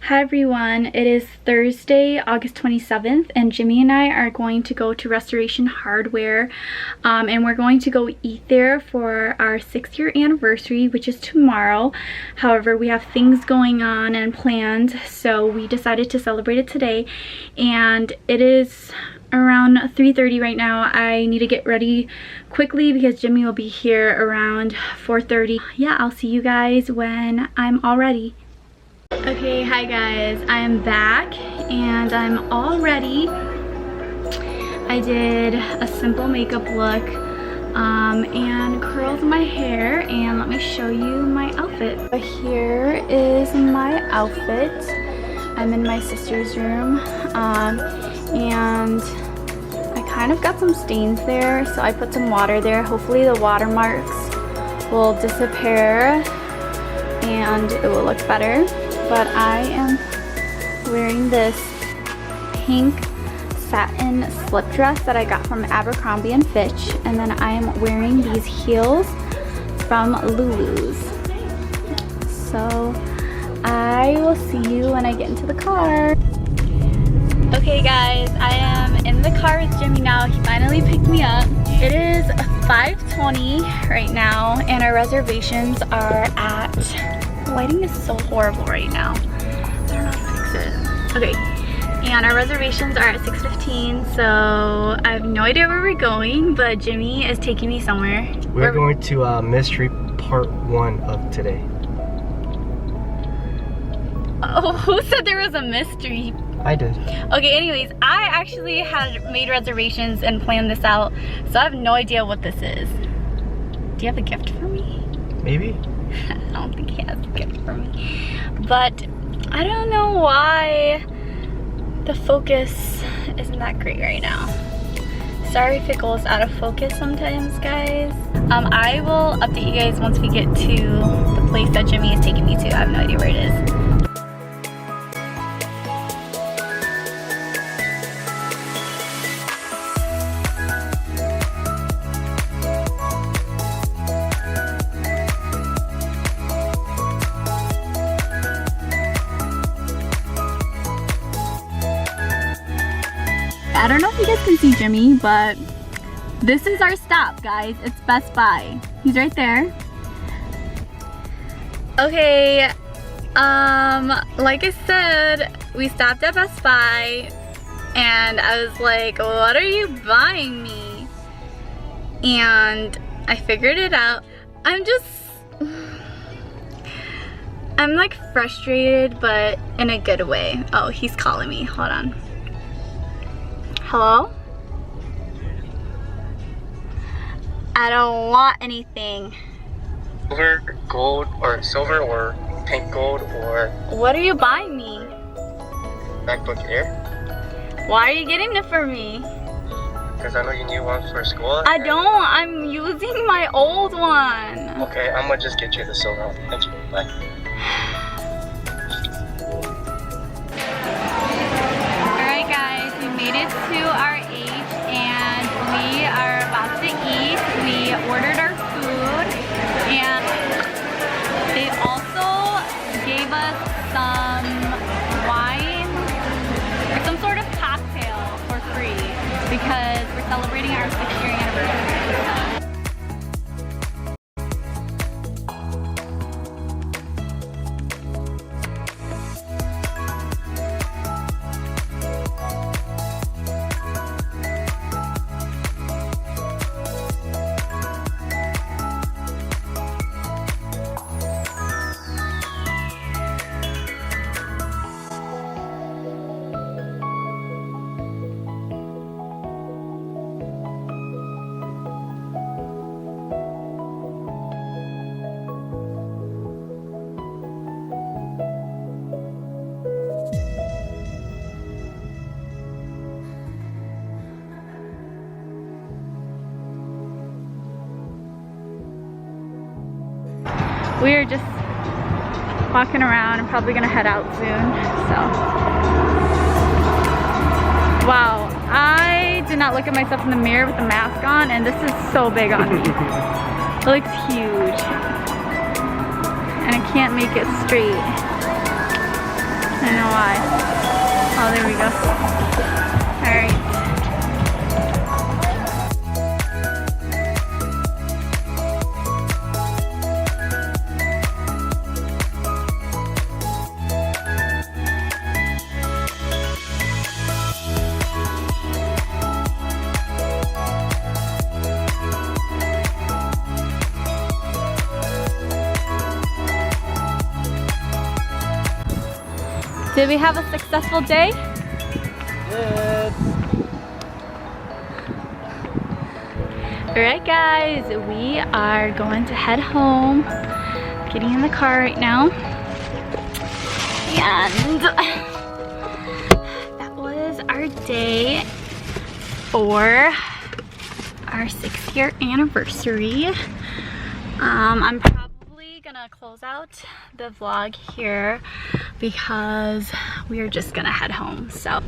Hi everyone, it is Thursday, August 27th, and Jimmy and I are going to go to Restoration Hardware, and we're going to go eat there for our 6th-year anniversary, which is tomorrow. However, we have things going on and planned, so we decided to celebrate it today, and it is around 3:30 right now. I need to get ready quickly because Jimmy will be here around 4:30. Yeah, I'll see you guys when I'm all ready. Okay, hi guys, I am back and I'm all ready. I did a simple makeup look and curled my hair, and let me show you my outfit. Here is my outfit. I'm in my sister's room and I kind of got some stains there, so I put some water there. Hopefully the watermarks will disappear and it will look better. But I am wearing this pink satin slip dress that I got from Abercrombie & Fitch, and then I am wearing these heels from Lulu's. So I will see you when I get into the car. Okay guys, I am in the car with Jimmy now. He finally picked me up. It is 5:20 right now and our reservations are at... Lighting is so horrible right now. I don't know how to fix it. Okay, and our reservations are at 6:15, so I have no idea where we're going, but Jimmy is taking me somewhere. We're going to Mystery Part 1 of today. Oh, who said there was a mystery? I did. Okay, anyways, I actually had made reservations and planned this out, so I have no idea what this is. Do you have a gift for me? Maybe. I don't think he has a gift for me. But I don't know why the focus isn't that great right now. Sorry if it goes out of focus sometimes, guys. I will update you guys once we get to the place that Jimmy is taking me to. I have no idea where it is. I don't know if you guys can see Jimmy, but this is our stop, guys. It's Best Buy. He's right there. Okay, like I said, we stopped at Best Buy and I was like, what are you buying me? And I figured it out. I'm like frustrated, but in a good way. Oh, he's calling me, hold on. Hello? I don't want anything. Silver, gold, or silver, or pink gold, or... What are you buying me? MacBook Air. Why are you getting it for me? Because I know you need one for school. I don't, I'm using my old one. Okay, I'm gonna just get you the silver one. Thank you, bye. Made it to our age and we are about to eat. We ordered our food and they also gave us some wine or some sort of cocktail for free because we're celebrating our 6th-year anniversary. We are just walking around. I'm probably gonna head out soon, so. Wow, I did not look at myself in the mirror with the mask on, and this is so big on me. It looks huge. And I can't make it straight. I why. Oh, there we go. All right. Did we have a successful day? Yes. Alright guys, we are going to head home. Getting in the car right now. And that was our day for our 6-year anniversary. I'm probably gonna close out the vlog here because we are just gonna head home. So